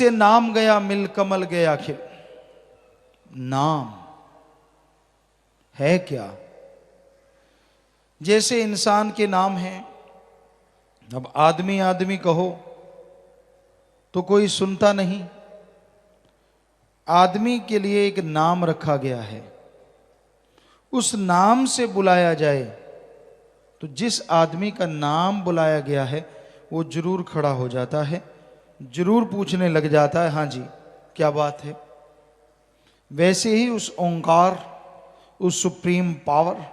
जिसे नाम गया मिल कमल गया खिल। नाम है क्या? जैसे इंसान के नाम हैं, अब आदमी आदमी कहो तो कोई सुनता नहीं। आदमी के लिए एक नाम रखा गया है, उस नाम से बुलाया जाए तो जिस आदमी का नाम बुलाया गया है वो जरूर खड़ा हो जाता है, जरूर पूछने लग जाता है, हाँ जी क्या बात है। वैसे ही उस ओंकार, उस सुप्रीम पावर,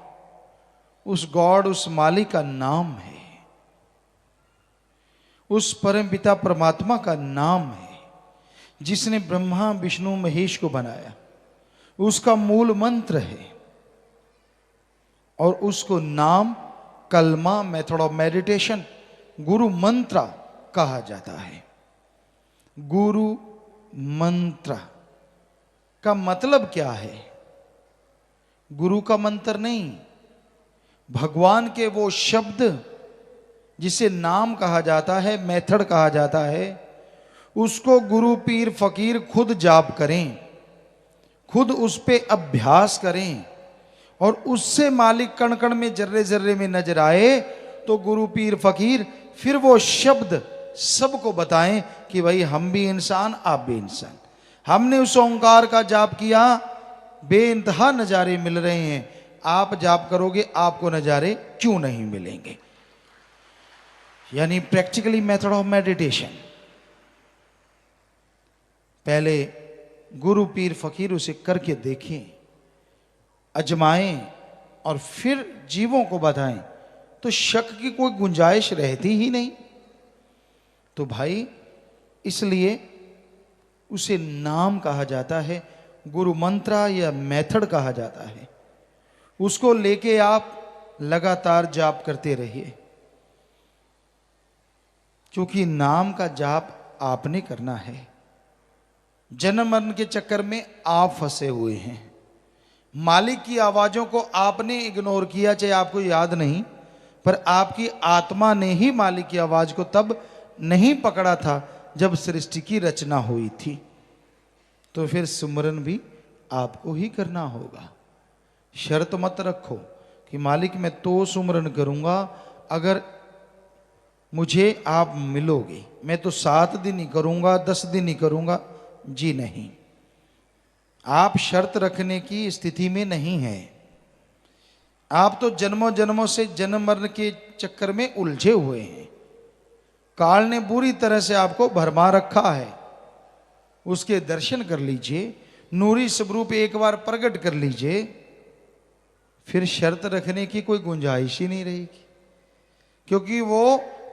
उस गॉड, उस मालिक का नाम है, उस परम पिता परमात्मा का नाम है जिसने ब्रह्मा विष्णु महेश को बनाया। उसका मूल मंत्र है और उसको नाम, कलमा, मेथड ऑफ मेडिटेशन, गुरु मंत्र कहा जाता है। गुरु मंत्र का मतलब क्या है? गुरु का मंत्र नहीं, भगवान के वो शब्द जिसे नाम कहा जाता है, मेथड कहा जाता है, उसको गुरु पीर फकीर खुद जाप करें, खुद उस पे अभ्यास करें और उससे मालिक कण कण में, जर्रे जर्रे में नजर आए तो गुरु पीर फकीर फिर वो शब्द सबको बताएं कि भाई हम भी इंसान, आप भी इंसान। हमने उस ओंकार का जाप किया, बेइंतहा नजारे मिल रहे हैं, आप जाप करोगे आपको नजारे क्यों नहीं मिलेंगे? यानी प्रैक्टिकली मेथड ऑफ मेडिटेशन। पहले गुरु पीर फकीर उसे करके देखें, अजमाएं और फिर जीवों को बताएं तो शक की कोई गुंजाइश रहती ही नहीं। तो भाई इसलिए उसे नाम कहा जाता है, गुरु मंत्र या मेथड कहा जाता है। उसको लेके आप लगातार जाप करते रहिए, क्योंकि नाम का जाप आपने करना है। जन्म मरण के चक्कर में आप फंसे हुए हैं, मालिक की आवाजों को आपने इग्नोर किया, चाहे आपको याद नहीं, पर आपकी आत्मा ने ही मालिक की आवाज को तब नहीं पकड़ा था जब सृष्टि की रचना हुई थी। तो फिर सुमरन भी आपको ही करना होगा। शर्त मत रखो कि मालिक मैं तो सुमरन करूंगा अगर मुझे आप मिलोगे, मैं तो 7 दिन ही करूंगा, 10 दिन ही करूंगा। जी नहीं, आप शर्त रखने की स्थिति में नहीं है। आप तो जन्मों जन्मों से जन्म मरण के चक्कर में उलझे हुए हैं। काल ने बुरी तरह से आपको भरमा रखा है। उसके दर्शन कर लीजिए, नूरी स्वरूप एक बार प्रकट कर लीजिए, फिर शर्त रखने की कोई गुंजाइश ही नहीं रहेगी। क्योंकि वो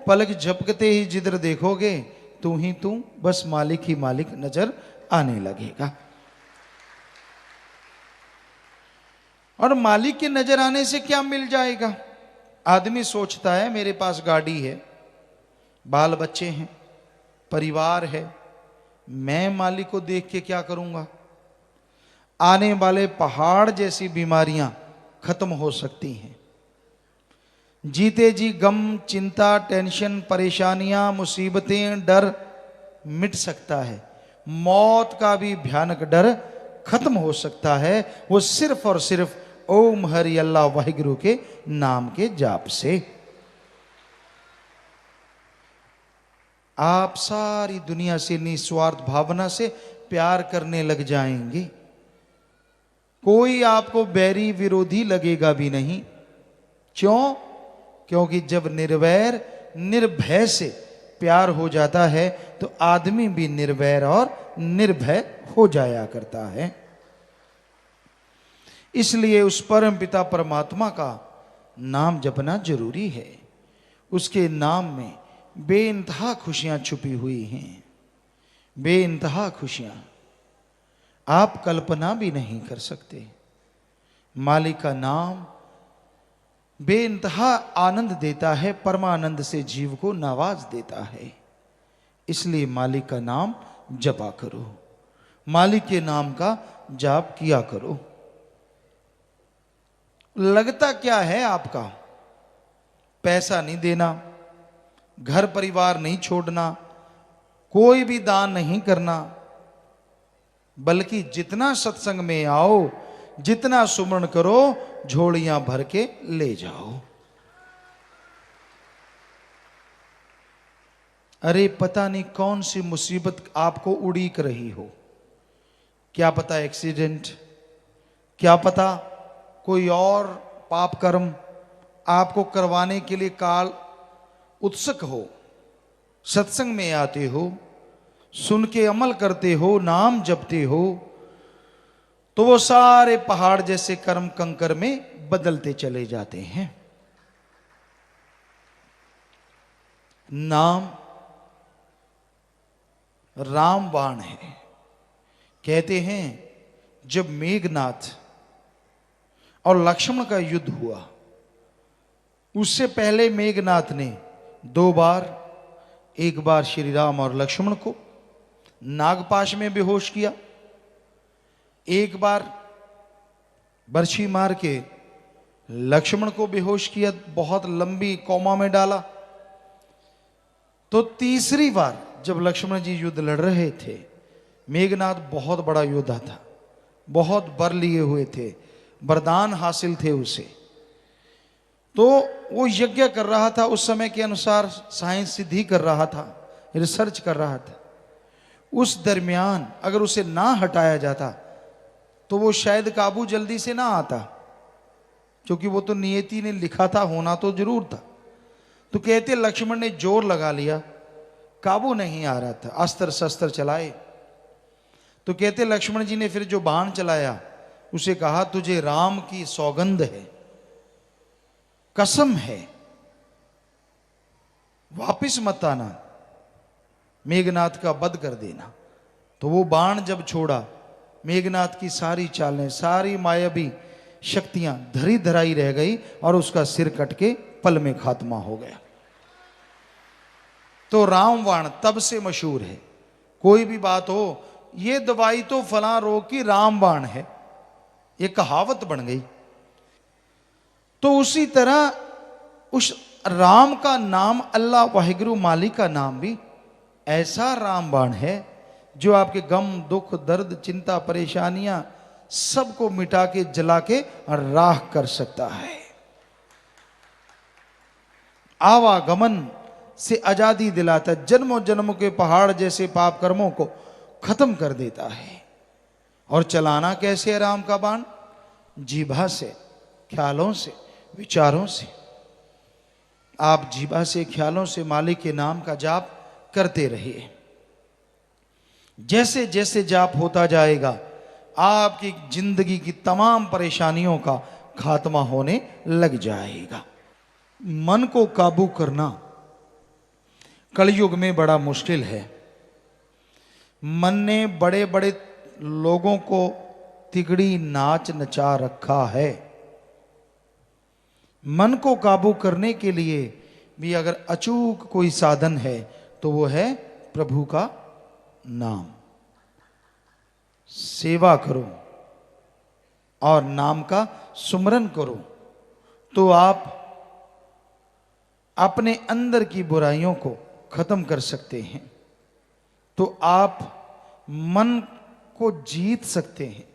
पलक झपकते ही जिधर देखोगे तू ही तू, बस मालिक ही मालिक नजर आने लगेगा। और मालिक के नजर आने से क्या मिल जाएगा? आदमी सोचता है मेरे पास गाड़ी है, बाल बच्चे हैं, परिवार है, मैं मालिक को देख के क्या करूंगा? आने वाले पहाड़ जैसी बीमारियां खत्म हो सकती हैं। जीते जी गम, चिंता, टेंशन, परेशानियां, मुसीबतें, डर मिट सकता है। मौत का भी भयानक डर खत्म हो सकता है, वो सिर्फ और सिर्फ ओम हरि अल्लाह वाहिगुरु के नाम के जाप से। आप सारी दुनिया से निस्वार्थ भावना से प्यार करने लग जाएंगे। कोई आपको बैरी विरोधी लगेगा भी नहीं। क्यों? क्योंकि जब निर्वैर निर्भय से प्यार हो जाता है तो आदमी भी निर्वैर और निर्भय हो जाया करता है। इसलिए उस परम पिता परमात्मा का नाम जपना जरूरी है। उसके नाम में बेइंतहा खुशियां छुपी हुई हैं, बेइंतहा खुशियां आप कल्पना भी नहीं कर सकते। मालिक का नाम बेइंतहा आनंद देता है, परमानंद से जीव को नवाज देता है। इसलिए मालिक का नाम जपा करो, मालिक के नाम का जाप किया करो। लगता क्या है आपका? पैसा नहीं देना, घर परिवार नहीं छोड़ना, कोई भी दान नहीं करना, बल्कि जितना सत्संग में आओ, जितना सुमरण करो, झोलियां भर के ले जाओ। अरे पता नहीं कौन सी मुसीबत आपको उड़ीक रही हो, क्या पता एक्सीडेंट, क्या पता कोई और पाप कर्म आपको करवाने के लिए काल उत्सुक हो। सत्संग में आते हो, सुन के अमल करते हो, नाम जपते हो, तो वो सारे पहाड़ जैसे कर्म कंकर में बदलते चले जाते हैं। नाम रामबाण है। कहते हैं जब मेघनाथ और लक्ष्मण का युद्ध हुआ, उससे पहले मेघनाथ ने 2 बार, एक बार श्री राम और लक्ष्मण को नागपाश में बेहोश किया, एक बार बर्छी मार के लक्ष्मण को बेहोश किया, बहुत लंबी कोमा में डाला। तो तीसरी बार जब लक्ष्मण जी युद्ध लड़ रहे थे, मेघनाथ बहुत बड़ा योद्धा था, बहुत वर लिए हुए थे, वरदान हासिल थे उसे, तो वो यज्ञ कर रहा था, उस समय के अनुसार साइंस सिद्धि कर रहा था, रिसर्च कर रहा था। उस दरमियान अगर उसे ना हटाया जाता तो वो शायद काबू जल्दी से ना आता, क्योंकि वो तो नियति ने लिखा था, होना तो जरूर था। तो कहते लक्ष्मण ने जोर लगा लिया, काबू नहीं आ रहा था, अस्त्र शस्त्र चलाए। तो कहते लक्ष्मण जी ने फिर जो बाण चलाया, उसे कहा तुझे राम की सौगंध है, कसम है, वापिस मत आना, मेघनाथ का वध कर देना। तो वो बाण जब छोड़ा, मेघनाथ की सारी चालें, सारी मायावी शक्तियां धरी धराई रह गई और उसका सिर कट के पल में खात्मा हो गया। तो रामबाण तब से मशहूर है। कोई भी बात हो, ये दवाई तो फलां रोग की रामबाण है, ये कहावत बन गई। तो उसी तरह उस राम का नाम, अल्लाह वाहिगुरु मालिक का नाम भी ऐसा रामबाण है जो आपके गम, दुख, दर्द, चिंता, परेशानियां सबको मिटा के, जला के राख कर सकता है। आवागमन से आजादी दिलाता, जन्मों जन्मों के पहाड़ जैसे पाप कर्मों को खत्म कर देता है। और चलाना कैसे है राम का बाण? जीभा से, ख्यालों से, विचारों से। आप जीभा से, ख्यालों से मालिक के नाम का जाप करते रहिए। जैसे जैसे जाप होता जाएगा, आपकी जिंदगी की तमाम परेशानियों का खात्मा होने लग जाएगा। मन को काबू करना कलयुग में बड़ा मुश्किल है। मन ने बड़े बड़े लोगों को तिगड़ी नाच नचा रखा है। मन को काबू करने के लिए भी अगर अचूक कोई साधन है तो वो है प्रभु का नाम। सेवा करो और नाम का सुमरन करो, तो आप अपने अंदर की बुराइयों को खत्म कर सकते हैं। तो आप मन को जीत सकते हैं,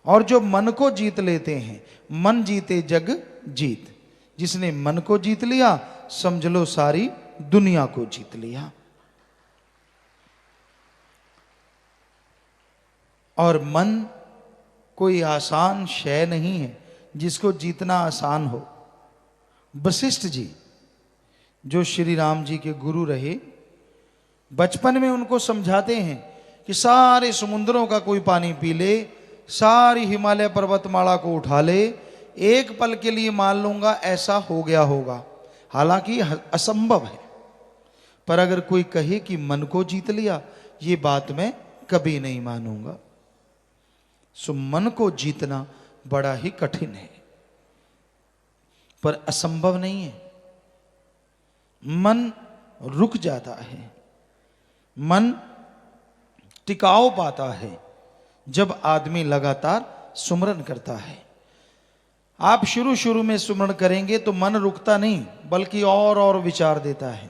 और जो मन को जीत लेते हैं, मन जीते जग जीत। जिसने मन को जीत लिया, समझ लो सारी दुनिया को जीत लिया। और मन कोई आसान शय नहीं है जिसको जीतना आसान हो। वशिष्ठ जी जो श्री राम जी के गुरु रहे, बचपन में उनको समझाते हैं कि सारे समुद्रों का कोई पानी पी ले, सारी हिमालय पर्वतमाला को उठा ले, एक पल के लिए मान लूंगा ऐसा हो गया होगा। हालांकि असंभव है, पर अगर कोई कहे कि मन को जीत लिया, ये बात मैं कभी नहीं मानूंगा। सो मन को जीतना बड़ा ही कठिन है, पर असंभव नहीं है। मन रुक जाता है, मन टिकाव पाता है जब आदमी लगातार सुमरन करता है। आप शुरू शुरू में सुमरन करेंगे तो मन रुकता नहीं, बल्कि और विचार देता है।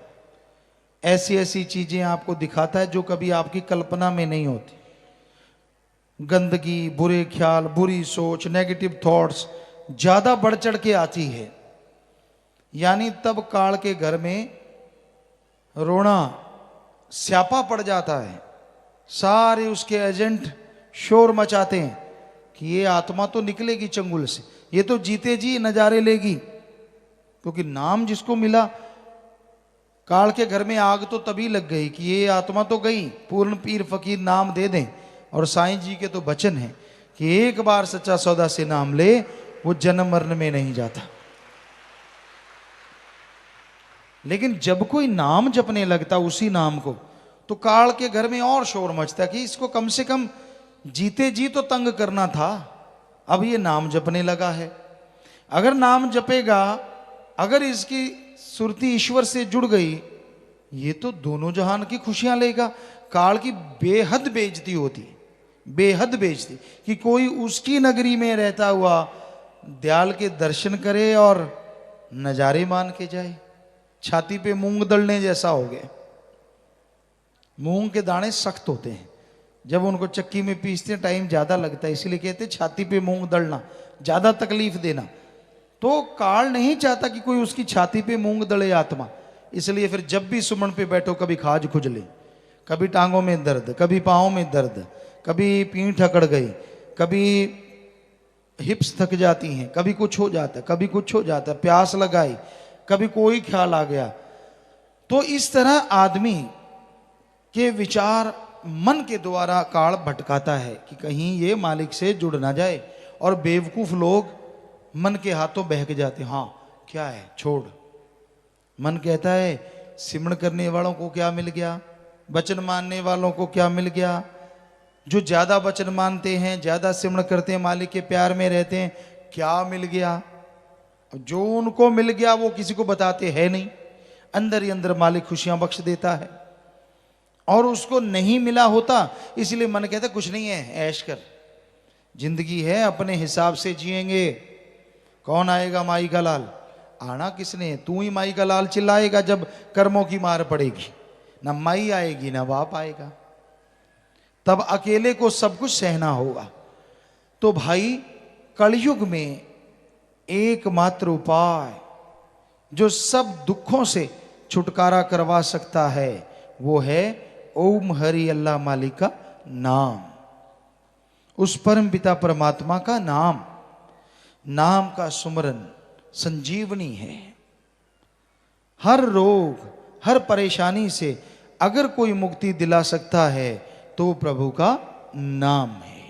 ऐसी ऐसी चीजें आपको दिखाता है जो कभी आपकी कल्पना में नहीं होती। गंदगी, बुरे ख्याल, बुरी सोच, नेगेटिव थॉट्स ज्यादा बढ़ चढ़ के आती है। यानी तब काल के घर में रोना स्यापा पड़ जाता है। सारे उसके एजेंट शोर मचाते हैं कि ये आत्मा तो निकलेगी चंगुल से, ये तो जीते जी नजारे लेगी। क्योंकि नाम जिसको मिला, काल के घर में आग तो तभी लग गई कि ये आत्मा तो गई, पूर्ण पीर फकीर नाम दे दें। और साईं जी के तो वचन है कि एक बार सच्चा सौदा से नाम ले, वो जन्म मरण में नहीं जाता। लेकिन जब कोई नाम जपने लगता उसी नाम को, तो काल के घर में और शोर मचता कि इसको कम से कम जीते जी तो तंग करना था, अब ये नाम जपने लगा है। अगर नाम जपेगा, अगर इसकी सुरती ईश्वर से जुड़ गई, ये तो दोनों जहान की खुशियां लेगा। काल की बेहद बेइज्जती होती, बेहद बेइज्जती कि कोई उसकी नगरी में रहता हुआ दयाल के दर्शन करे और नजारे मान के जाए। छाती पे मूंग दलने जैसा हो गया। मूंग के दाने सख्त होते हैं, जब उनको चक्की में पीसते हैं टाइम ज्यादा लगता है, इसलिए कहते हैं छाती पे मूंग दलना, ज्यादा तकलीफ देना। तो काल नहीं चाहता कि कोई उसकी छाती पे मूंग दले आत्मा। इसलिए फिर जब भी सुमन पे बैठो, कभी खाज खुजले, कभी टांगों में दर्द, कभी पाँव में दर्द, कभी पीठ अकड़ गई, कभी हिप्स थक जाती हैं, कभी कुछ हो जाता है, कभी कुछ हो जाता है, प्यास लगाई, कभी कोई ख्याल आ गया। तो इस तरह आदमी के विचार मन के द्वारा काल भटकाता है कि कहीं ये मालिक से जुड़ ना जाए। और बेवकूफ लोग मन के हाथों बहक जाते, हाँ क्या है छोड़। मन कहता है सिमरण करने वालों को क्या मिल गया, वचन मानने वालों को क्या मिल गया। जो ज्यादा वचन मानते हैं, ज्यादा सिमरण करते हैं, मालिक के प्यार में रहते हैं, क्या मिल गया। जो उनको मिल गया वो किसी को बताते हैं नहीं। अंदर ही अंदर मालिक खुशियां बख्श देता है। और उसको नहीं मिला होता, इसलिए मन कहता कुछ नहीं है, ऐश कर, जिंदगी है, अपने हिसाब से जिएंगे। कौन आएगा माई का लाल, आना किसने, तू ही माई का लाल चिल्लाएगा जब कर्मों की मार पड़ेगी। ना माई आएगी ना बाप आएगा, तब अकेले को सब कुछ सहना होगा। तो भाई कलयुग में एकमात्र उपाय जो सब दुखों से छुटकारा करवा सकता है, वो है ओम हरि अल्लाह मालिक का नाम, उस परम पिता परमात्मा का नाम। नाम का सुमरन संजीवनी है। हर रोग, हर परेशानी से अगर कोई मुक्ति दिला सकता है तो प्रभु का नाम है।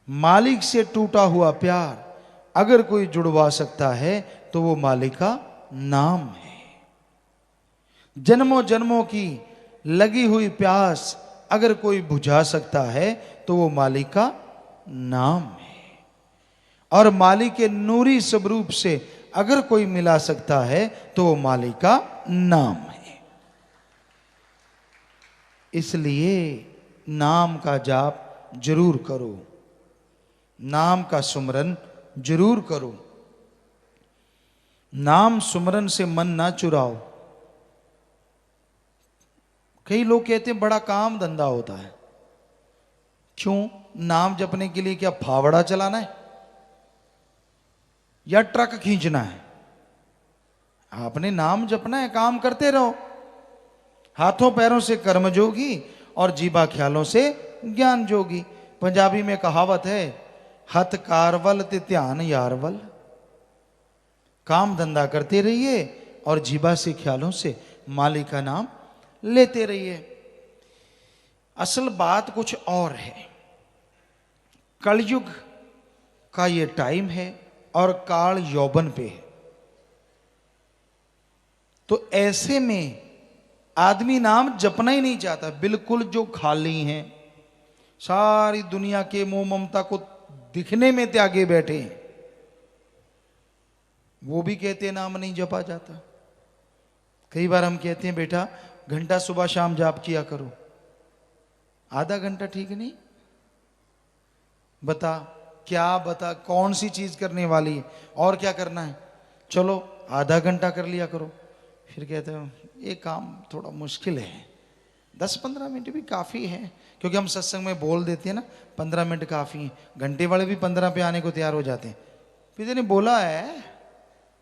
मालिक से टूटा हुआ प्यार अगर कोई जुड़वा सकता है तो वो मालिक का नाम है। जन्मों जन्मों की लगी हुई प्यास अगर कोई बुझा सकता है तो वो मालिक का नाम है। और मालिक के नूरी स्वरूप से अगर कोई मिला सकता है तो वो मालिक का नाम है। इसलिए नाम का जाप जरूर करो, नाम का सुमरन जरूर करो। नाम सुमरन से मन ना चुराओ। कई लोग कहते हैं बड़ा काम धंधा होता है। क्यों? नाम जपने के लिए क्या फावड़ा चलाना है या ट्रक खींचना है? आपने नाम जपना है, काम करते रहो। हाथों पैरों से कर्म जोगी और जीवा ख्यालों से ज्ञान जोगी। पंजाबी में कहावत है, हथ कारवल ते ध्यान यारवल। काम धंधा करते रहिए और जीवा से ख्यालों से मालिक का नाम लेते रहिए। असल बात कुछ और है। कलयुग का ये टाइम है और काल यौवन पे है। तो ऐसे में आदमी नाम जपना ही नहीं चाहता। बिल्कुल जो खाली हैं, सारी दुनिया के मोह ममता को दिखने में त्यागे बैठे हैं, वो भी कहते हैं नाम नहीं जपा जाता। कई बार हम कहते हैं बेटा घंटा सुबह शाम जाप किया करो। आधा घंटा ठीक नहीं? बता क्या, बता कौन सी चीज करने वाली है और क्या करना है? चलो आधा घंटा कर लिया करो। फिर कहते हो ये काम थोड़ा मुश्किल है। 10-15 मिनट भी काफ़ी है, क्योंकि हम सत्संग में बोल देते हैं ना 15 मिनट काफ़ी है, घंटे वाले भी 15 पे आने को तैयार हो जाते हैं। पिता ने बोला है,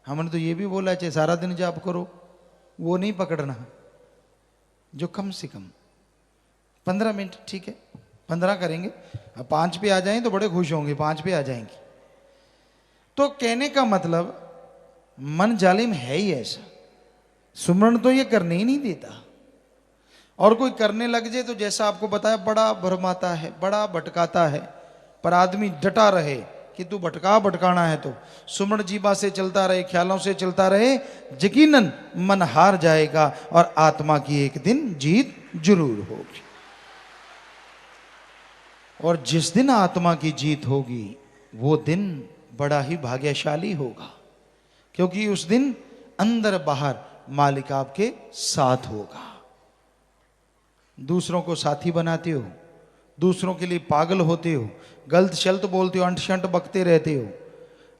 हमने तो ये भी बोला है चाहे सारा दिन जाप करो, वो नहीं पकड़ना, जो कम से कम 15 मिनट ठीक है, 15 करेंगे। अब 5 पे आ जाएं तो बड़े खुश होंगे, 5 पे आ जाएंगे। तो कहने का मतलब मन जालिम है ही ऐसा, सुमरण तो ये करने ही नहीं देता, और कोई करने लग जाए तो जैसा आपको बताया बड़ा भरमाता है, बड़ा भटकाता है। पर आदमी डटा रहे कि तू भटकाना है तो सुमरण जीवा से चलता रहे, ख्यालों से चलता रहे, यकीनन मन हार जाएगा और आत्मा की एक दिन जीत जरूर होगी। और जिस दिन आत्मा की जीत होगी वो दिन बड़ा ही भाग्यशाली होगा, क्योंकि उस दिन अंदर बाहर मालिक आपके साथ होगा। दूसरों को साथी बनाते हो, दूसरों के लिए पागल होते हो, गलत शल्त बोलते हो, अंट शंट बकते रहते हो।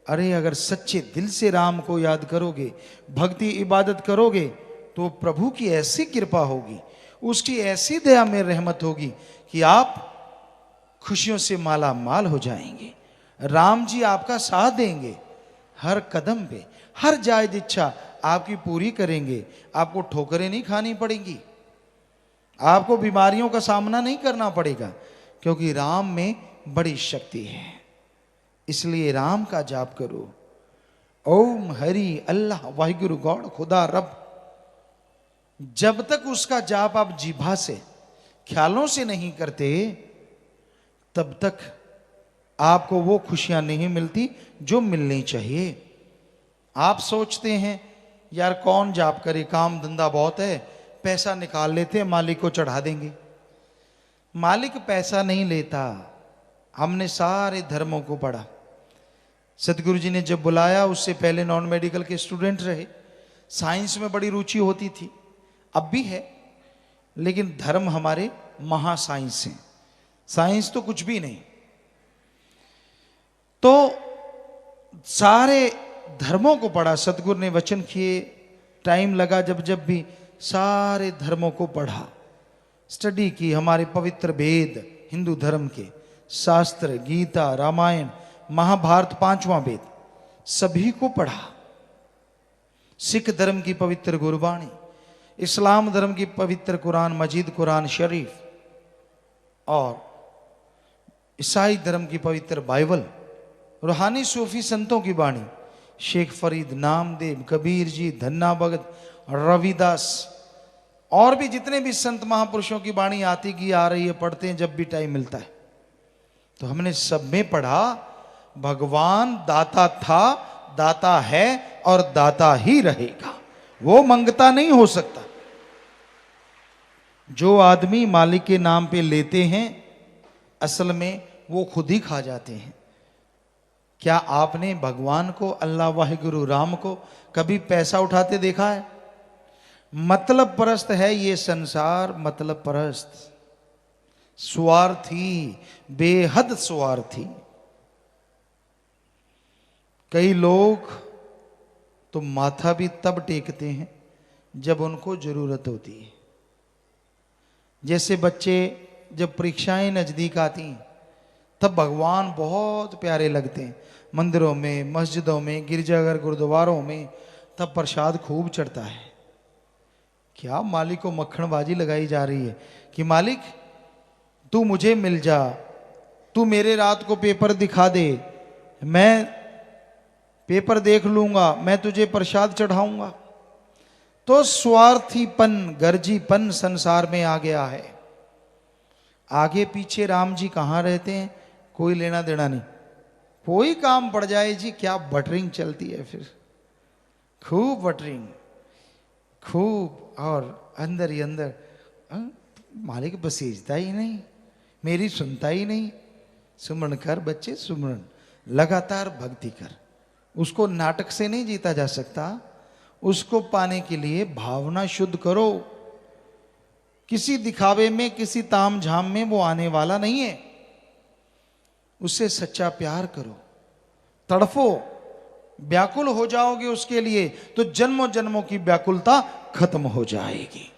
अरे अगर सच्चे दिल से राम को याद करोगे, भक्ति इबादत करोगे, तो प्रभु की ऐसी कृपा होगी, उसकी ऐसी दया में रहमत होगी कि आप खुशियों से माला माल हो जाएंगे। राम जी आपका साथ देंगे, हर कदम पे हर जायज इच्छा आपकी पूरी करेंगे। आपको ठोकरें नहीं खानी पड़ेंगी, आपको बीमारियों का सामना नहीं करना पड़ेगा, क्योंकि राम में बड़ी शक्ति है। इसलिए राम का जाप करो, ओम हरि अल्लाह वाहिगुरु गौड़ खुदा रब। जब तक उसका जाप आप जीभा से ख्यालों से नहीं करते, तब तक आपको वो खुशियां नहीं मिलती जो मिलनी चाहिए। आप सोचते हैं यार कौन जाप करे, काम धंधा बहुत है, पैसा निकाल लेते हैं मालिक को चढ़ा देंगे। मालिक पैसा नहीं लेता। हमने सारे धर्मों को पढ़ा, सतगुरु जी ने जब बुलाया उससे पहले नॉन मेडिकल के स्टूडेंट रहे, साइंस में बड़ी रुचि होती थी, अब भी है, लेकिन धर्म हमारे महा साइंस हैं, साइंस तो कुछ भी नहीं। तो सारे धर्मों को पढ़ा, सतगुरु ने वचन किए, टाइम लगा जब जब भी सारे धर्मों को पढ़ा, स्टडी की, हमारे पवित्र वेद हिंदू धर्म के शास्त्र, गीता, रामायण, महाभारत, 5वां वेद, सभी को पढ़ा। सिख धर्म की पवित्र गुरबाणी, इस्लाम धर्म की पवित्र कुरान मजीद, कुरान शरीफ, और ईसाई धर्म की पवित्र बाइबल, रूहानी सूफी संतों की वाणी, शेख फरीद, नामदेव, कबीर जी, धन्ना भगत, रविदास, और भी जितने भी संत महापुरुषों की वाणी आती की आ रही है, पढ़ते हैं जब भी टाइम मिलता है। तो हमने सब में पढ़ा भगवान दाता था, दाता है और दाता ही रहेगा, वो मंगता नहीं हो सकता। जो आदमी मालिक के नाम पे लेते हैं, असल में वो खुद ही खा जाते हैं। क्या आपने भगवान को, अल्लाह वाहिगुरु राम को कभी पैसा उठाते देखा है? मतलब परस्त है ये संसार, मतलब परस्त, स्वार्थी, बेहद स्वार्थी। कई लोग तो माथा भी तब टेकते हैं जब उनको जरूरत होती है। जैसे बच्चे जब परीक्षाएं नजदीक आती तब भगवान बहुत प्यारे लगते हैं, मंदिरों में, मस्जिदों में, गिरजाघर, गुरुद्वारों में, तब प्रसाद खूब चढ़ता है। क्या मालिक को मक्खनबाजी लगाई जा रही है कि मालिक तू मुझे मिल जा, तू मेरे रात को पेपर दिखा दे, मैं पेपर देख लूंगा, मैं तुझे प्रसाद चढ़ाऊंगा। तो स्वार्थीपन, गर्जीपन संसार में आ गया है। आगे पीछे राम जी कहाँ रहते हैं, कोई लेना देना नहीं। कोई काम पड़ जाए जी, क्या बटरिंग चलती है, फिर खूब बटरिंग, खूब, और अंदर ही अंदर मालिक बसेजता ही नहीं, मेरी सुनता ही नहीं। सुमरण कर बच्चे, सुमरण, लगातार भक्ति कर। उसको नाटक से नहीं जीता जा सकता, उसको पाने के लिए भावना शुद्ध करो। किसी दिखावे में, किसी ताम झाम में वो आने वाला नहीं है। उससे सच्चा प्यार करो, तड़फो, व्याकुल हो जाओगे उसके लिए तो जन्मों जन्मों की व्याकुलता खत्म हो जाएगी।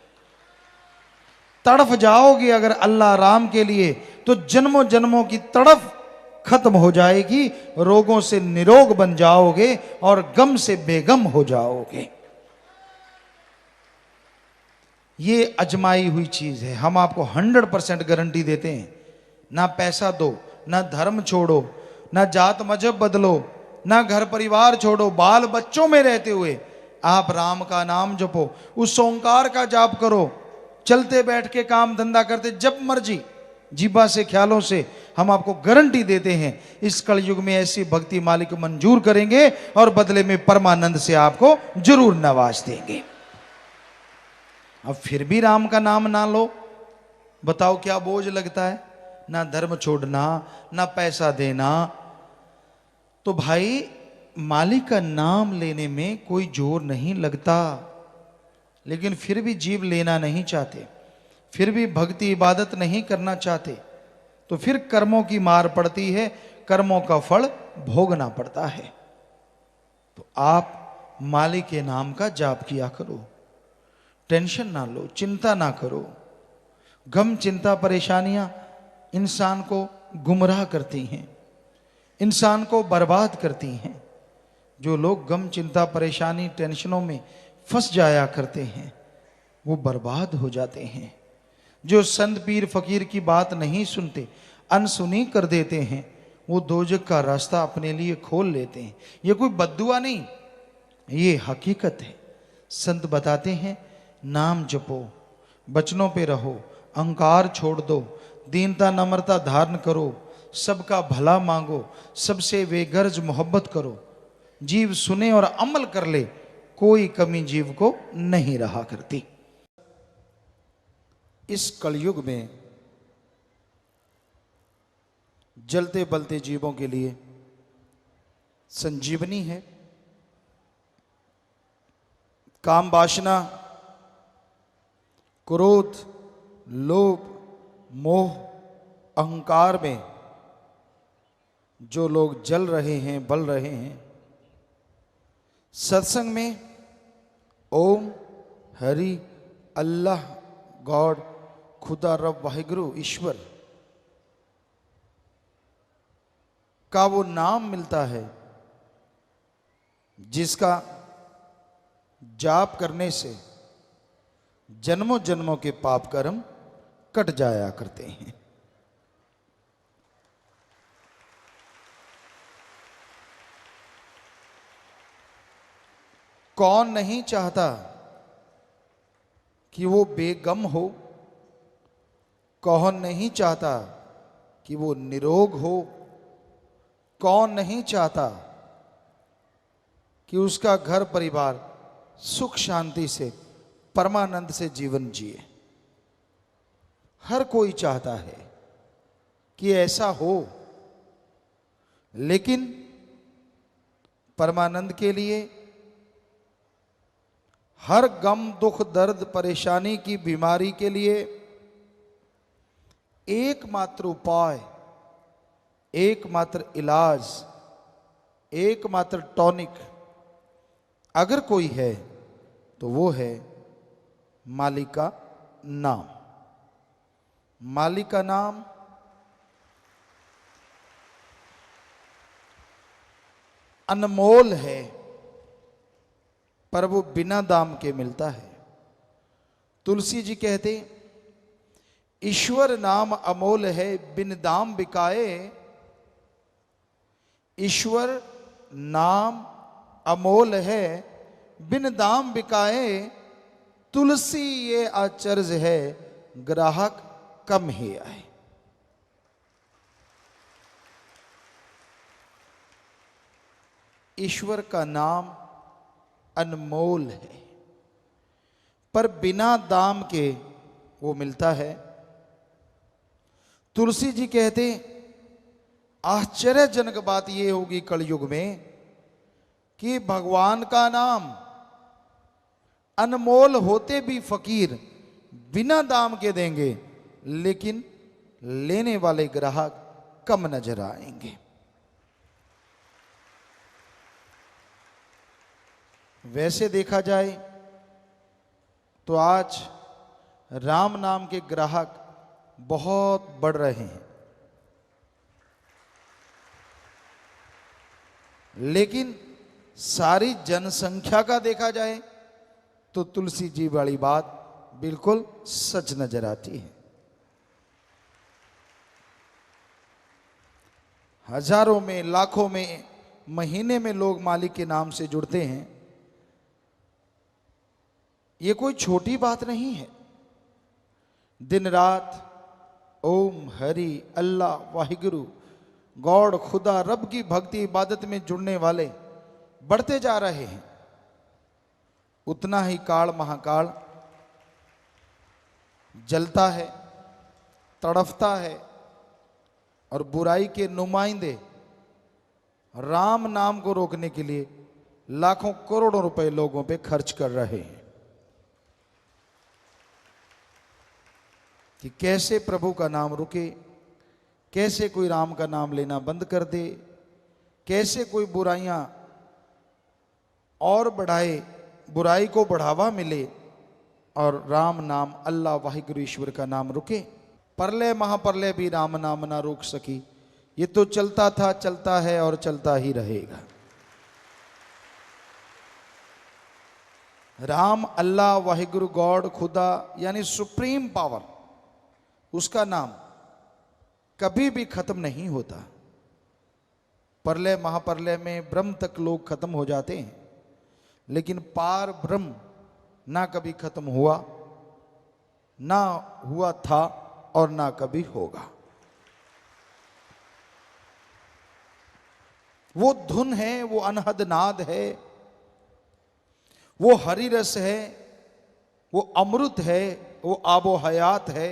तड़फ जाओगे अगर अल्लाह राम के लिए तो जन्मों जन्मों की तड़फ खत्म हो जाएगी, रोगों से निरोग बन जाओगे और गम से बेगम हो जाओगे। ये अजमाई हुई चीज है, हम आपको 100% गारंटी देते हैं। ना पैसा दो, ना धर्म छोड़ो, ना जात मजहब बदलो, ना घर परिवार छोड़ो, बाल बच्चों में रहते हुए आप राम का नाम जपो, उस ओंकार का जाप करो, चलते बैठ के काम धंधा करते, जब मर्जी जीबा से ख्यालों से, हम आपको गारंटी देते हैं इस कलयुग में ऐसी भक्ति मालिक मंजूर करेंगे और बदले में परमानंद से आपको जरूर नवाज देंगे। अब फिर भी राम का नाम ना लो, बताओ क्या बोझ लगता है? ना धर्म छोड़ना, ना पैसा देना। तो भाई मालिक का नाम लेने में कोई जोर नहीं लगता, लेकिन फिर भी जीव लेना नहीं चाहते, फिर भी भक्ति इबादत नहीं करना चाहते, तो फिर कर्मों की मार पड़ती है, कर्मों का फल भोगना पड़ता है। तो आप मालिक के नाम का जाप किया करो, टेंशन ना लो, चिंता ना करो। गम चिंता परेशानियां इंसान को गुमराह करती हैं, इंसान को बर्बाद करती हैं। जो लोग गम चिंता परेशानी टेंशनों में फंस जाया करते हैं वो बर्बाद हो जाते हैं। जो संत पीर फकीर की बात नहीं सुनते, अनसुनी कर देते हैं, वो दोजख का रास्ता अपने लिए खोल लेते हैं। ये कोई बद्दुआ नहीं, ये हकीकत है। संत बताते हैं नाम जपो, बचनों पे रहो, अहंकार छोड़ दो, दीनता नम्रता धारण करो, सबका भला मांगो, सबसे बेगर्ज मोहब्बत करो। जीव सुने और अमल कर ले, कोई कमी जीव को नहीं रहा करती। इस कलयुग में जलते बलते जीवों के लिए संजीवनी है। काम वासना, क्रोध, लोभ, मोह, अहंकार में जो लोग जल रहे हैं, बल रहे हैं, सत्संग में ओम, हरि, अल्लाह, गॉड, खुदा, रब, वाहिगुरु, ईश्वर का वो नाम मिलता है जिसका जाप करने से जन्मों जन्मों के पाप कर्म कट जाया करते हैं। कौन नहीं चाहता कि वो बेगम हो? कौन नहीं चाहता कि वो निरोग हो? कौन नहीं चाहता कि उसका घर परिवार सुख शांति से, परमानंद से जीवन जिए? हर कोई चाहता है कि ऐसा हो, लेकिन परमानंद के लिए हर गम, दुख, दर्द, परेशानी की बीमारी के लिए एकमात्र उपाय, एकमात्र इलाज, एकमात्र टॉनिक अगर कोई है तो वो है मालिक का नाम। मालिक का नाम अनमोल है, पर वो बिना दाम के मिलता है। तुलसी जी कहते ईश्वर नाम अमोल है, बिन दाम बिकाए। ईश्वर नाम अमोल है, बिन दाम बिकाए। तुलसी ये आचर्ज है, ग्राहक कम ही आए। ईश्वर का नाम अनमोल है, पर बिना दाम के वो मिलता है। तुलसी जी कहते आश्चर्यजनक बात ये होगी कलयुग में कि भगवान का नाम अनमोल होते भी फकीर बिना दाम के देंगे, लेकिन लेने वाले ग्राहक कम नजर आएंगे। वैसे देखा जाए तो आज राम नाम के ग्राहक बहुत बढ़ रहे हैं। लेकिन सारी जनसंख्या का देखा जाए तो तुलसी जी वाली बात बिल्कुल सच नजर आती है। हजारों में, लाखों में, महीने में लोग मालिक के नाम से जुड़ते हैं। ये कोई छोटी बात नहीं है। दिन रात ओम हरि अल्लाह वाहिगुरु गॉड खुदा रब की भक्ति इबादत में जुड़ने वाले बढ़ते जा रहे हैं। उतना ही काल महाकाल जलता है, तड़फता है और बुराई के नुमाइंदे राम नाम को रोकने के लिए लाखों करोड़ों रुपए लोगों पे खर्च कर रहे हैं कि कैसे प्रभु का नाम रुके, कैसे कोई राम का नाम लेना बंद कर दे, कैसे कोई बुराइयां और बढ़ाए, बुराई को बढ़ावा मिले और राम नाम अल्लाह वाहिगुरु ईश्वर का नाम रुके। प्रलय महाप्रलय भी राम नाम ना रोक सकी। ये तो चलता था, चलता है और चलता ही रहेगा। राम अल्लाह वाहिगुरु गॉड खुदा यानी सुप्रीम पावर, उसका नाम कभी भी खत्म नहीं होता। प्रलय महाप्रलय में ब्रह्म तक लोग खत्म हो जाते हैं, लेकिन पार ब्रह्म ना कभी खत्म हुआ, ना हुआ था और ना कभी होगा। वो धुन है, वो अनहद नाद है, वो हरि रस है, वो अमृत है, वो आबो हयात है।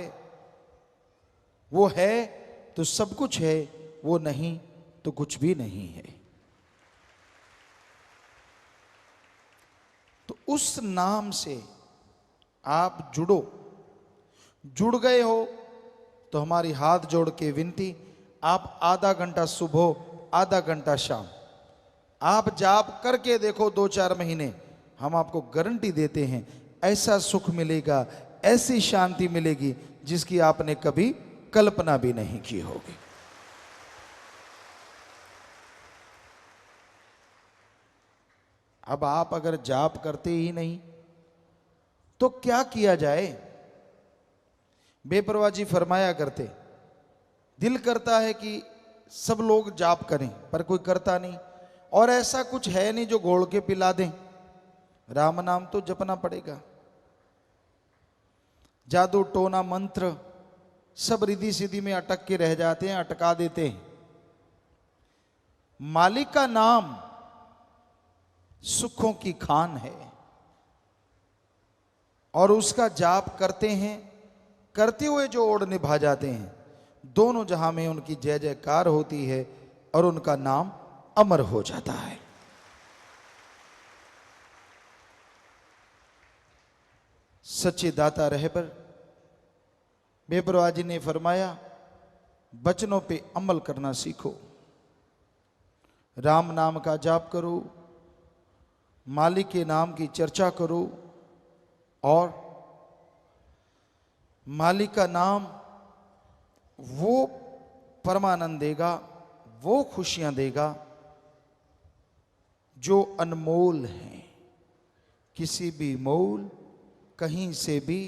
वो है तो सब कुछ है, वो नहीं तो कुछ भी नहीं है। तो उस नाम से आप जुड़ो। जुड़ गए हो तो हमारी हाथ जोड़ के विनती, आप आधा घंटा सुबह, आधा घंटा शाम आप जाप करके देखो 2-4 महीने, हम आपको गारंटी देते हैं ऐसा सुख मिलेगा, ऐसी शांति मिलेगी जिसकी आपने कभी कल्पना भी नहीं की होगी। अब आप अगर जाप करते ही नहीं तो क्या किया जाए? बेपरवाह जी फरमाया करते, दिल करता है कि सब लोग जाप करें पर कोई करता नहीं, और ऐसा कुछ है नहीं जो घोल के पिला दें। राम नाम तो जपना पड़ेगा। जादू टोना मंत्र सब रिद्धि सिद्धि में अटक के रह जाते हैं, अटका देते हैं। मालिक का नाम सुखों की खान है और उसका जाप करते हैं, करते हुए जो ओढ़ निभा जाते हैं, दोनों जहां में उनकी जय जयकार होती है और उनका नाम अमर हो जाता है। सच्चे दाता रहबर बेपरवाह जी ने फरमाया, बचनों पे अमल करना सीखो। राम नाम का जाप करो, मालिक के नाम की चर्चा करो और मालिक का नाम वो परमानंद देगा, वो खुशियां देगा जो अनमोल हैं, किसी भी मोल कहीं से भी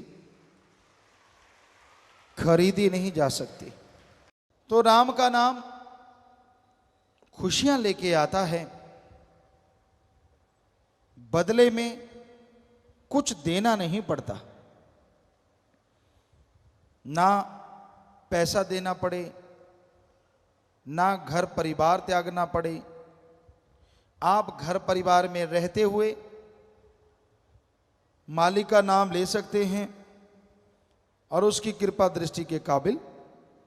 खरीदी नहीं जा सकती। तो राम का नाम खुशियां लेके आता है, बदले में कुछ देना नहीं पड़ता, ना पैसा देना पड़े, ना घर परिवार त्यागना पड़े। आप घर परिवार में रहते हुए मालिक का नाम ले सकते हैं और उसकी कृपा दृष्टि के काबिल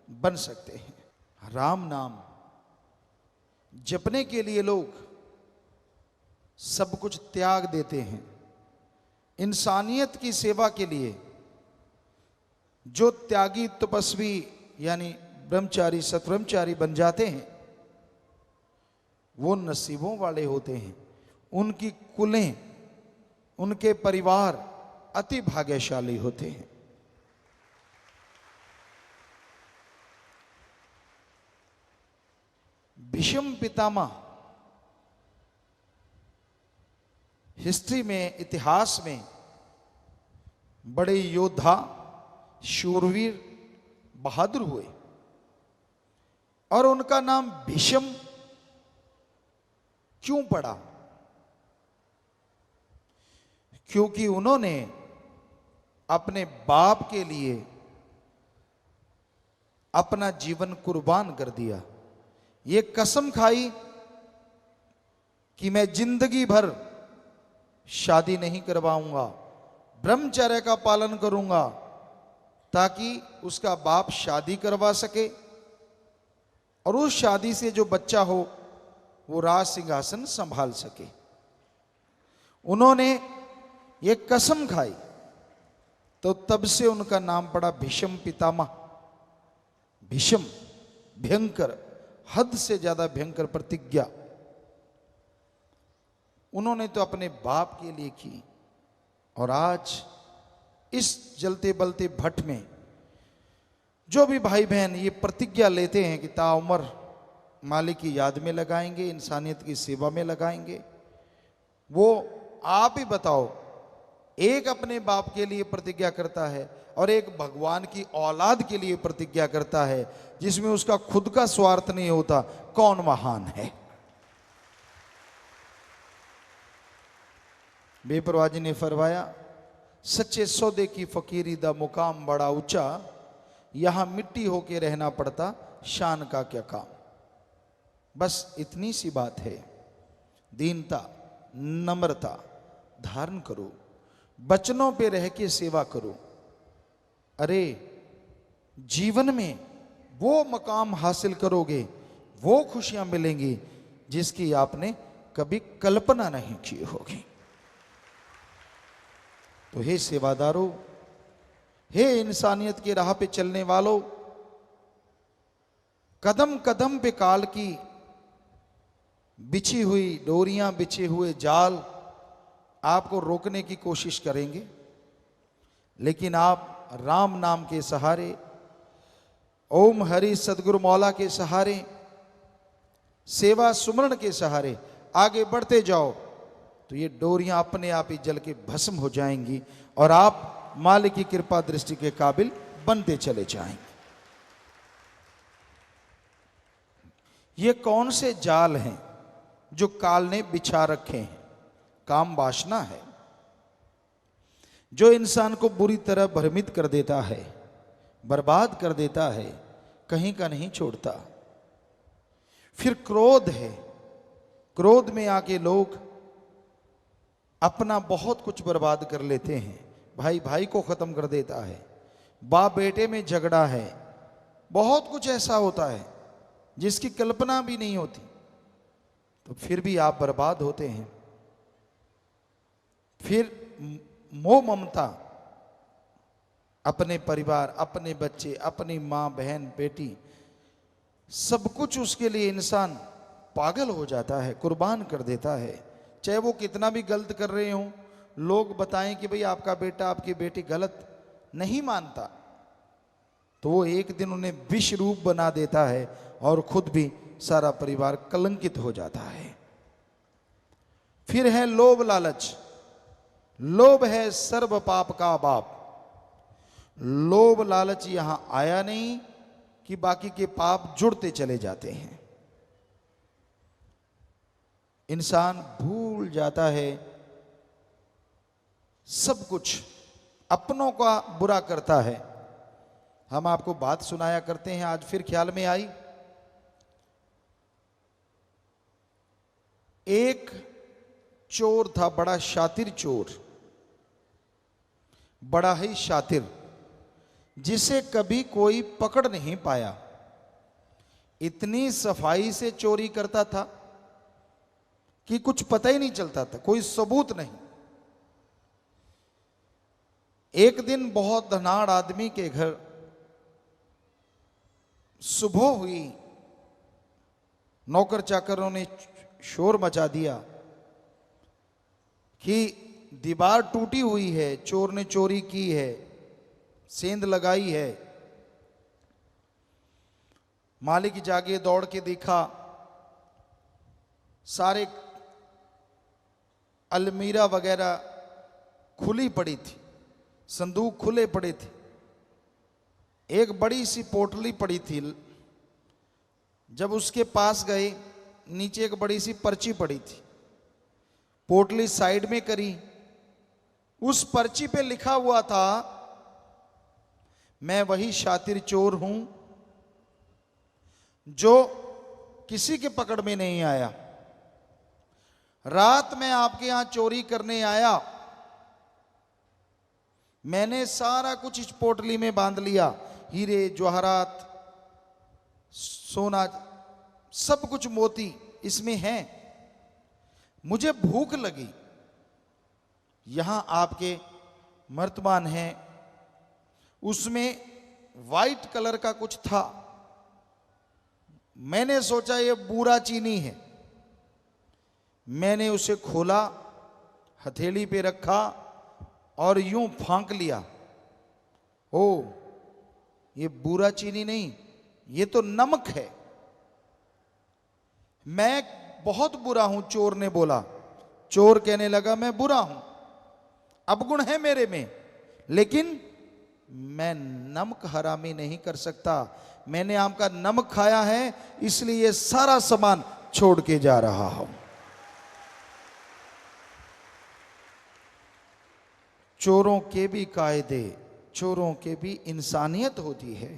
बन सकते हैं। राम नाम जपने के लिए लोग सब कुछ त्याग देते हैं। इंसानियत की सेवा के लिए जो त्यागी तपस्वी यानी ब्रह्मचारी सतब्रह्मचारी बन जाते हैं, वो नसीबों वाले होते हैं। उनकी कुलें, उनके परिवार अति भाग्यशाली होते हैं। भीष्म पितामह हिस्ट्री में, इतिहास में बड़े योद्धा, शूरवीर, बहादुर हुए। और उनका नाम भीष्म क्यों पड़ा? क्योंकि उन्होंने अपने बाप के लिए अपना जीवन कुर्बान कर दिया। ये कसम खाई कि मैं जिंदगी भर शादी नहीं करवाऊंगा, ब्रह्मचर्य का पालन करूंगा, ताकि उसका बाप शादी करवा सके और उस शादी से जो बच्चा हो वो राज सिंहासन संभाल सके। उन्होंने ये कसम खाई, तो तब से उनका नाम पड़ा भीष्म पितामह। भीष्म, भयंकर, हद से ज्यादा भयंकर प्रतिज्ञा उन्होंने तो अपने बाप के लिए की। और आज इस जलते बलते भट्ट में जो भी भाई बहन ये प्रतिज्ञा लेते हैं कि ताउम्र मालिक की याद में लगाएंगे, इंसानियत की सेवा में लगाएंगे, वो आप ही बताओ, एक अपने बाप के लिए प्रतिज्ञा करता है और एक भगवान की औलाद के लिए प्रतिज्ञा करता है, जिसमें उसका खुद का स्वार्थ नहीं होता, कौन महान है? बेपरवाह जी ने फरमाया, सच्चे सौदे की फकीरी दा मुकाम बड़ा ऊंचा, यहां मिट्टी होके रहना पड़ता, शान का क्या काम। बस इतनी सी बात है। दीनता, नम्रता धारण करो, बचनों पे रह के सेवा करो। अरे जीवन में वो मकाम हासिल करोगे, वो खुशियां मिलेंगी जिसकी आपने कभी कल्पना नहीं की होगी। तो हे सेवादारों, हे इंसानियत की राह पे चलने वालों, कदम कदम पे काल की बिछी हुई डोरियां, बिछे हुए जाल आपको रोकने की कोशिश करेंगे, लेकिन आप राम नाम के सहारे, ओम हरि सदगुरु मौला के सहारे, सेवा सुमरण के सहारे आगे बढ़ते जाओ, तो ये डोरियां अपने आप ही जल के भस्म हो जाएंगी और आप मालिक की कृपा दृष्टि के काबिल बनते चले जाएंगे। ये कौन से जाल हैं जो काल ने बिछा रखे हैं? काम वासना है, जो इंसान को बुरी तरह भ्रमित कर देता है, बर्बाद कर देता है, कहीं का नहीं छोड़ता। फिर क्रोध है, क्रोध में आके लोग अपना बहुत कुछ बर्बाद कर लेते हैं, भाई भाई को खत्म कर देता है, बाप बेटे में झगड़ा है, बहुत कुछ ऐसा होता है जिसकी कल्पना भी नहीं होती, तो फिर भी आप बर्बाद होते हैं। फिर मोह ममता, अपने परिवार, अपने बच्चे, अपनी माँ बहन बेटी, सब कुछ उसके लिए इंसान पागल हो जाता है, कुर्बान कर देता है। चाहे वो कितना भी गलत कर रहे हों, लोग बताएं कि भाई आपका बेटा आपकी बेटी गलत, नहीं मानता, तो वो एक दिन उन्हें विष रूप बना देता है और खुद भी सारा परिवार कलंकित हो जाता है। फिर है लोभ लालच। लोभ है सर्व पाप का बाप। लोभ लालच यहां आया नहीं कि बाकी के पाप जुड़ते चले जाते हैं। इंसान भूल जाता है सब कुछ, अपनों का बुरा करता है। हम आपको बात सुनाया करते हैं, आज फिर ख्याल में आई। एक चोर था, बड़ा शातिर चोर, बड़ा ही शातिर, जिसे कभी कोई पकड़ नहीं पाया। इतनी सफाई से चोरी करता था कि कुछ पता ही नहीं चलता था, कोई सबूत नहीं। एक दिन बहुत धनाढ़ आदमी के घर सुबह हुई, नौकर चाकरों ने शोर मचा दिया कि दीवार टूटी हुई है, चोर ने चोरी की है, सेंध लगाई है। मालिक जागे, दौड़ के देखा, सारे अलमीरा वगैरह खुली पड़ी थी, संदूक खुले पड़े थे। एक बड़ी सी पोटली पड़ी थी। जब उसके पास गए, नीचे एक बड़ी सी पर्ची पड़ी थी। पोटली साइड में करी, उस पर्ची पे लिखा हुआ था, मैं वही शातिर चोर हूं जो किसी के पकड़ में नहीं आया। रात में आपके यहां चोरी करने आया, मैंने सारा कुछ इस पोटली में बांध लिया, हीरे जवाहरात, सोना, सब कुछ मोती इसमें है। मुझे भूख लगी, यहां आपके मर्तबान है, उसमें वाइट कलर का कुछ था। मैंने सोचा ये बूरा चीनी है। मैंने उसे खोला, हथेली पे रखा और यूं फांक लिया। ओ, ये बूरा चीनी नहीं, ये तो नमक है। मैं बहुत बुरा हूं, चोर ने बोला। चोर कहने लगा, मैं बुरा हूं, अवगुण है मेरे में, लेकिन मैं नमक हरामी नहीं कर सकता। मैंने आपका नमक खाया है, इसलिए ये सारा सामान छोड़ के जा रहा हूं। चोरों के भी कायदे, चोरों के भी इंसानियत होती है।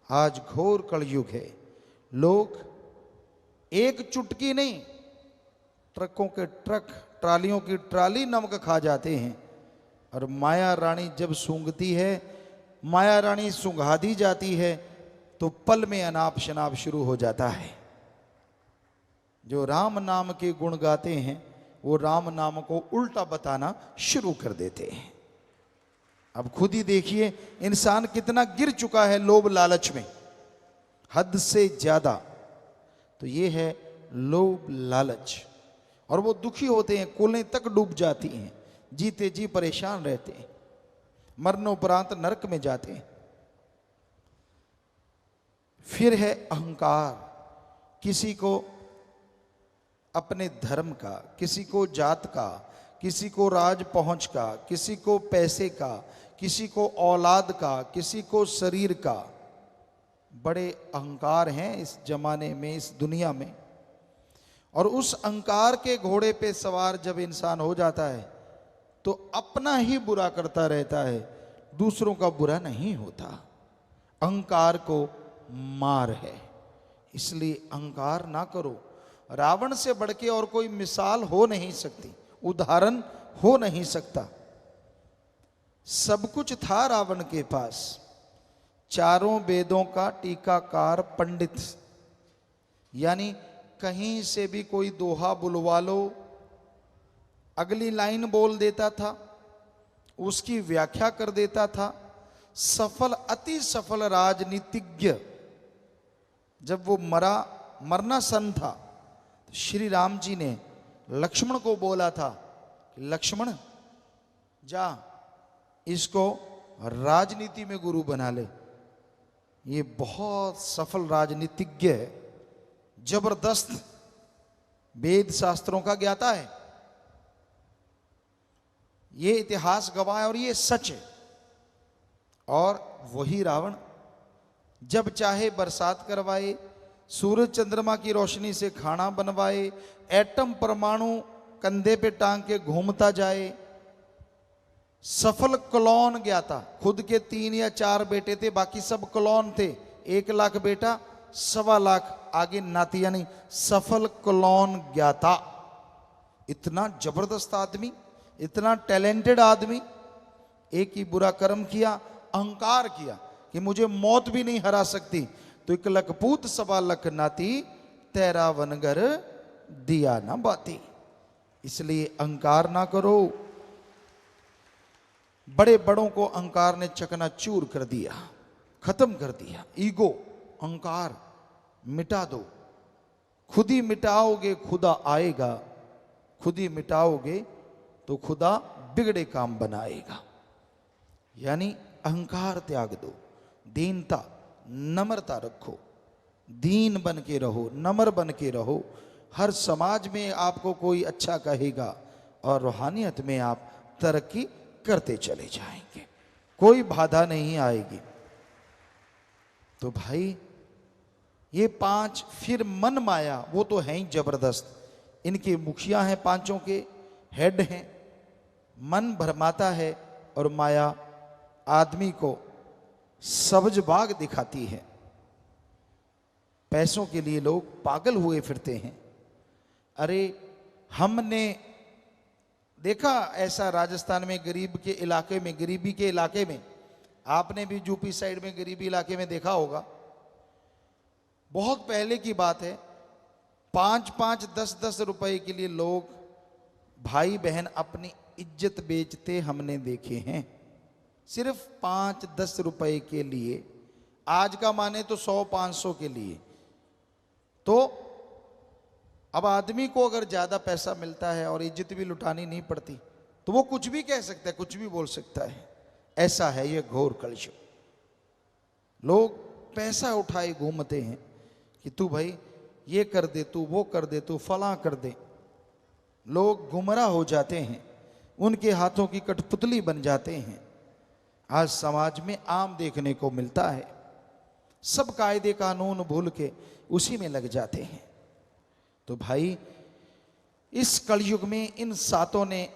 आज घोर कलयुग है। लोग एक चुटकी नहीं, ट्रकों के ट्रक, ट्रालियों की ट्राली नमक खा जाते हैं। और माया रानी जब सूंघती है, माया रानी सूंघा दी जाती है, तो पल में अनाप शनाप शुरू हो जाता है। जो राम नाम के गुण गाते हैं, वो राम नाम को उल्टा बताना शुरू कर देते हैं। अब खुद ही देखिए, इंसान कितना गिर चुका है लोभ लालच में, हद से ज्यादा। तो ये है लोभ लालच, और वो दुखी होते हैं, कुलें तक डूब जाती हैं, जीते जी परेशान रहते हैं, मरणोपरांत नरक में जाते हैं। फिर है अहंकार, किसी को अपने धर्म का, किसी को जात का, किसी को राज पहुंच का, किसी को पैसे का, किसी को औलाद का, किसी को शरीर का। बड़े अहंकार हैं इस जमाने में, इस दुनिया में। और उस अहंकार के घोड़े पे सवार जब इंसान हो जाता है, तो अपना ही बुरा करता रहता है, दूसरों का बुरा नहीं होता। अहंकार को मार है, इसलिए अहंकार ना करो। रावण से बढ़ के और कोई मिसाल हो नहीं सकती, उदाहरण हो नहीं सकता। सब कुछ था रावण के पास, चारों वेदों का टीकाकार पंडित, यानी कहीं से भी कोई दोहा बुलवा लो, अगली लाइन बोल देता था, उसकी व्याख्या कर देता था। सफल, अति सफल राजनीतिज्ञ। जब वो मरना सन था, तो श्री राम जी ने लक्ष्मण को बोला था कि लक्ष्मण जा, इसको राजनीति में गुरु बना ले। ये बहुत सफल राजनीतिज्ञ है, जबरदस्त वेद शास्त्रों का ज्ञाता है। ये इतिहास गवाह है और ये सच है। और वही रावण जब चाहे बरसात करवाए, सूरज चंद्रमा की रोशनी से खाना बनवाए, एटम परमाणु कंधे पे टांग के घूमता जाए। सफल क्लोन ज्ञाता, खुद के 3 या 4 बेटे थे, बाकी सब क्लोन थे। 1 लाख बेटा, 1.25 लाख आगे नाती, यानी सफल क्लोन ज्ञाता। इतना जबरदस्त आदमी, इतना टैलेंटेड आदमी, एक ही बुरा कर्म किया, अहंकार किया कि मुझे मौत भी नहीं हरा सकती। तो 1 लख पूत 1.25 लाख नाती, तेरा वनगर दिया ना बाती। इसलिए अहंकार ना करो। बड़े बड़ों को अहंकार ने चकनाचूर कर दिया, खत्म कर दिया। ईगो, अहंकार मिटा दो। खुद ही मिटाओगे खुदा आएगा, खुद ही मिटाओगे तो खुदा बिगड़े काम बनाएगा। यानी अहंकार त्याग दो, दीनता नम्रता रखो, दीन बन के रहो, नम्र बन के रहो। हर समाज में आपको कोई अच्छा कहेगा और रूहानियत में आप तरक्की करते चले जाएंगे, कोई बाधा नहीं आएगी। तो भाई ये 5, फिर मन माया वो तो है ही जबरदस्त। इनके मुखिया हैं, पांचों के हेड हैं। मन भरमाता है और माया आदमी को सब्ज बाग दिखाती है। पैसों के लिए लोग पागल हुए फिरते हैं। अरे हमने देखा ऐसा राजस्थान में गरीब के इलाके में, गरीबी के इलाके में, आपने भी यूपी साइड में गरीबी इलाके में देखा होगा, बहुत पहले की बात है, 5-5, 10-10 रुपए के लिए लोग भाई बहन अपनी इज्जत बेचते हमने देखे हैं, सिर्फ 5-10 रुपए के लिए। आज का माने तो 100-500 के लिए। तो अब आदमी को अगर ज्यादा पैसा मिलता है और इज्जत भी लुटानी नहीं पड़ती तो वो कुछ भी कह सकता है, कुछ भी बोल सकता है। ऐसा है ये घोर कलयुग। लोग पैसा उठाए घूमते हैं कि तू भाई ये कर दे, तू वो कर दे, तू फला कर दे। लोग गुमराह हो जाते हैं, उनके हाथों की कठपुतली बन जाते हैं। आज समाज में आम देखने को मिलता है, सब कायदे कानून भूल के उसी में लग जाते हैं। तो भाई इस कलयुग में इन सातों ने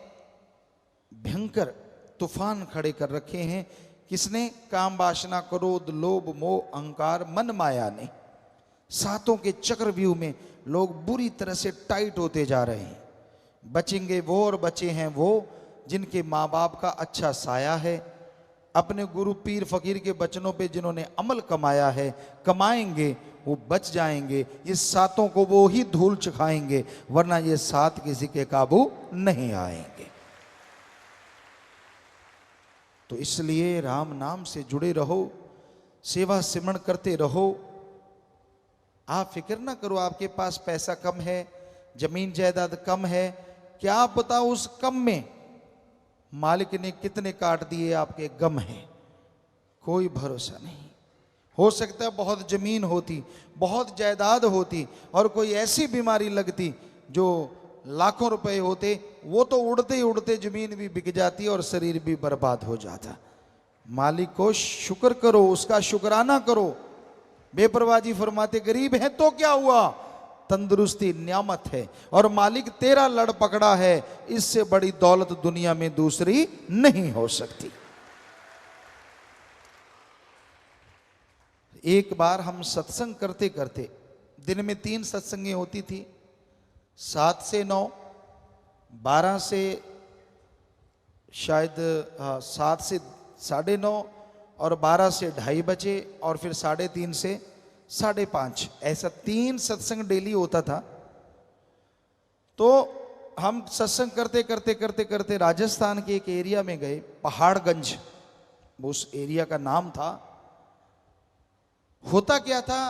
भयंकर तूफान खड़े कर रखे हैं। किसने? काम वासना, क्रोध, लोभ, मोह, अहंकार, मन माया ने। सातों के चक्रव्यूह में लोग बुरी तरह से टाइट होते जा रहे हैं। बचेंगे वो और बचे हैं वो जिनके माँ बाप का अच्छा साया है, अपने गुरु पीर फकीर के वचनों पे जिन्होंने अमल कमाया है, कमाएंगे वो बच जाएंगे। ये सातों को वो ही धूल चखाएंगे, वरना ये सात किसी के काबू नहीं आएंगे। तो इसलिए राम नाम से जुड़े रहो, सेवा सिमरण करते रहो। आप फिक्र ना करो आपके पास पैसा कम है, जमीन जायदाद कम है, क्या पता उस कम में मालिक ने कितने काट दिए आपके गम है, कोई भरोसा नहीं। हो सकता है बहुत जमीन होती, बहुत जायदाद होती और कोई ऐसी बीमारी लगती जो लाखों रुपए होते, वो तो उड़ते ही उड़ते जमीन भी बिक जाती और शरीर भी बर्बाद हो जाता। मालिक को शुक्र करो, उसका शुक्राना करो। बेपरवाजी फरमाते गरीब है तो क्या हुआ, तंदुरुस्ती नियामत है और मालिक तेरा लड़ पकड़ा है, इससे बड़ी दौलत दुनिया में दूसरी नहीं हो सकती। एक बार हम सत्संग करते करते, दिन में 3 सत्संगें होती थी, 7 से 9, 12 से शायद 7 से 9:30 और 12 से 2:30 बजे और फिर 3:30 से 5:30, ऐसा 3 सत्संग डेली होता था। तो हम सत्संग करते करते करते करते राजस्थान के एक एरिया में गए, पहाड़गंज उस एरिया का नाम था। होता क्या था,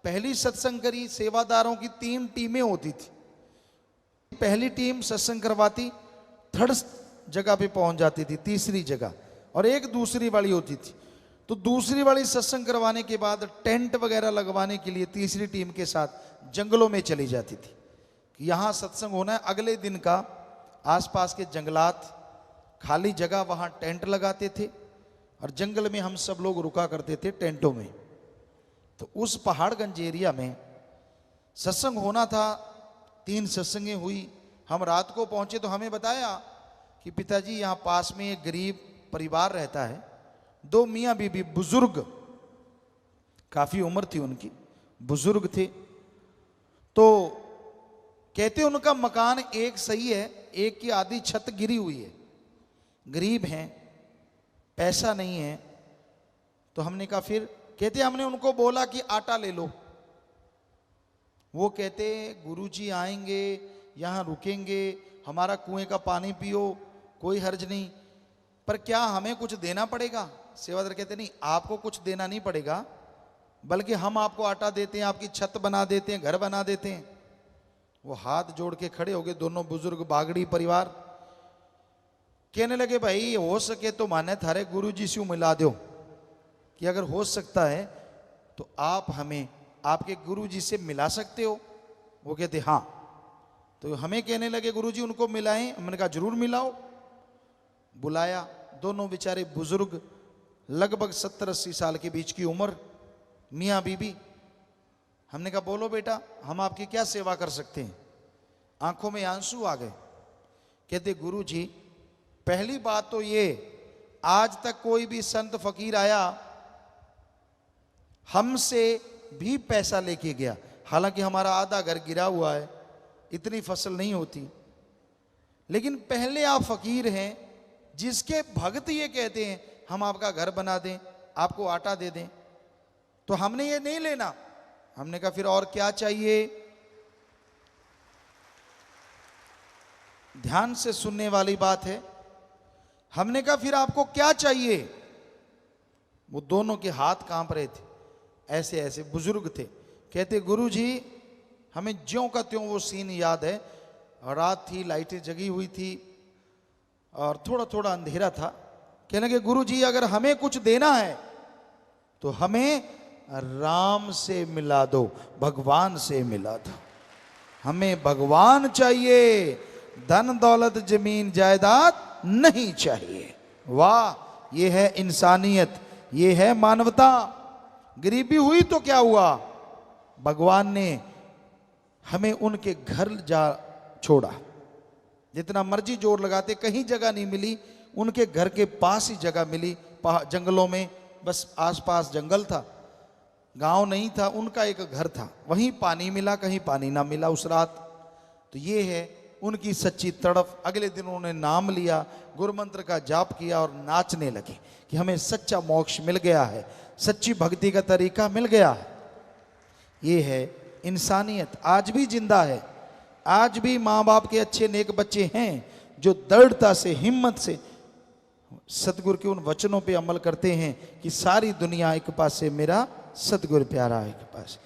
पहली सत्संग करी, सेवादारों की 3 टीमें होती थी। पहली टीम सत्संग करवाती, 3rd जगह पे पहुंच जाती थी, 3री जगह, और एक दूसरी वाली होती थी। तो दूसरी वाली सत्संग करवाने के बाद टेंट वगैरह लगवाने के लिए तीसरी टीम के साथ जंगलों में चली जाती थी कि यहाँ सत्संग होना है। अगले दिन का आसपास के जंगलात, खाली जगह, वहाँ टेंट लगाते थे और जंगल में हम सब लोग रुका करते थे टेंटों में। तो उस पहाड़गंज एरिया में सत्संग होना था, 3 सत्संगें हुई। हम रात को पहुंचे तो हमें बताया कि पिताजी यहाँ पास में एक गरीब परिवार रहता है, 2 मियाँ बीबी, बुजुर्ग, काफी उम्र थी उनकी, बुजुर्ग थे। तो कहते उनका मकान एक सही है, एक की आधी छत गिरी हुई है, गरीब हैं, पैसा नहीं है। तो हमने कहा फिर, कहते हमने उनको बोला कि आटा ले लो। वो कहते गुरुजी आएंगे, यहाँ रुकेंगे, हमारा कुएं का पानी पियो, कोई हर्ज नहीं, पर क्या हमें कुछ देना पड़ेगा? सेवादार कहते नहीं, आपको कुछ देना नहीं पड़ेगा, बल्कि हम आपको आटा देते हैं, आपकी छत बना देते हैं, घर बना देते हैं। वो हाथ जोड़ के खड़े हो गए, दोनों बुजुर्ग बागड़ी परिवार। कहने लगे भाई हो सके तो माने थारे गुरुजी से मिला दो, कि अगर हो सकता है तो आप हमें आपके गुरुजी से मिला सकते हो। वो कहते हाँ। तो हमें कहने लगे गुरुजी उनको मिलाएं। हमने कहा जरूर मिलाओ। बुलाया, दोनों बेचारे बुजुर्ग, लगभग 70-80 साल के बीच की उम्र, मियाँ बीबी। हमने कहा बोलो बेटा हम आपकी क्या सेवा कर सकते हैं। आंखों में आंसू आ गए। कहते गुरुजी पहली बात तो ये, आज तक कोई भी संत फकीर आया हमसे भी पैसा लेके गया, हालांकि हमारा आधा घर गिरा हुआ है, इतनी फसल नहीं होती, लेकिन पहले आप फकीर हैं जिसके भक्त ये कहते हैं हम आपका घर बना दें, आपको आटा दे दें, तो हमने ये नहीं लेना। हमने कहा फिर और क्या चाहिए। ध्यान से सुनने वाली बात है। हमने कहा फिर आपको क्या चाहिए। वो दोनों के हाथ कांप रहे थे, ऐसे ऐसे बुजुर्ग थे। कहते गुरुजी हमें ज्यों का त्यों वो सीन याद है, रात थी, लाइटें जगी हुई थी और थोड़ा थोड़ा अंधेरा था। कहने लगे गुरुजी अगर हमें कुछ देना है तो हमें राम से मिला दो, भगवान से मिला दो। हमें भगवान चाहिए, धन दौलत जमीन जायदाद नहीं चाहिए। वाह, ये है इंसानियत, ये है मानवता। गरीबी हुई तो क्या हुआ, भगवान ने हमें उनके घर जा छोड़ा। जितना मर्जी जोर लगाते कहीं जगह नहीं मिली, उनके घर के पास ही जगह मिली। जंगलों में, बस आसपास जंगल था, गांव नहीं था, उनका एक घर था, वहीं पानी मिला, कहीं पानी ना मिला उस रात। तो ये है उनकी सच्ची तड़फ। अगले दिन उन्होंने नाम लिया, गुरु मंत्र का जाप किया और नाचने लगे कि हमें सच्चा मोक्ष मिल गया है, सच्ची भक्ति का तरीका मिल गया है। ये है इंसानियत, आज भी जिंदा है। आज भी माँ बाप के अच्छे नेक बच्चे हैं जो दृढ़ता से, हिम्मत से सतगुरु के उन वचनों पे अमल करते हैं कि सारी दुनिया एक पास से मेरा सतगुरु प्यारा एक पास।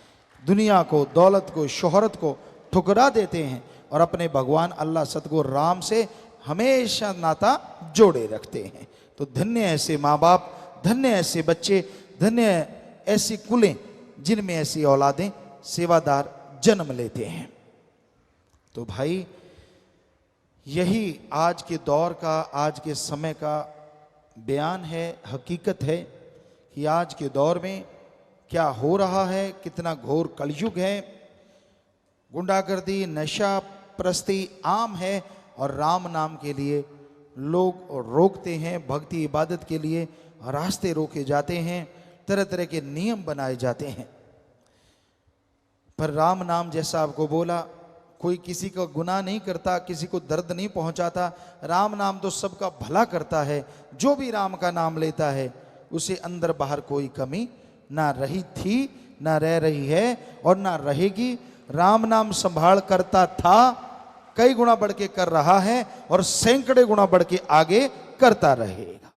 दुनिया को, दौलत को, शोहरत को ठुकरा देते हैं और अपने भगवान अल्लाह सतगुरु राम से हमेशा नाता जोड़े रखते हैं। तो धन्य ऐसे माँ बाप, धन्य ऐसे बच्चे, धन्य ऐसी कुलें जिनमें ऐसी औलादें सेवादार जन्म लेते हैं। तो भाई यही आज के दौर का, आज के समय का बयान है, हकीकत है कि आज के दौर में क्या हो रहा है, कितना घोर कलयुग है। गुंडागर्दी, नशा प्रस्ती आम है और राम नाम के लिए लोग रोकते हैं, भक्ति इबादत के लिए रास्ते रोके जाते हैं, तरह तरह के नियम बनाए जाते हैं। पर राम नाम जैसा आपको बोला, कोई किसी का गुनाह नहीं करता, किसी को दर्द नहीं पहुंचाता। राम नाम तो सबका भला करता है। जो भी राम का नाम लेता है उसे अंदर बाहर कोई कमी ना रही थी, ना रह रही है और ना रहेगी। राम नाम संभाल करता था, कई गुना बढ़ के कर रहा है और सैकड़े गुना बढ़ के आगे करता रहेगा।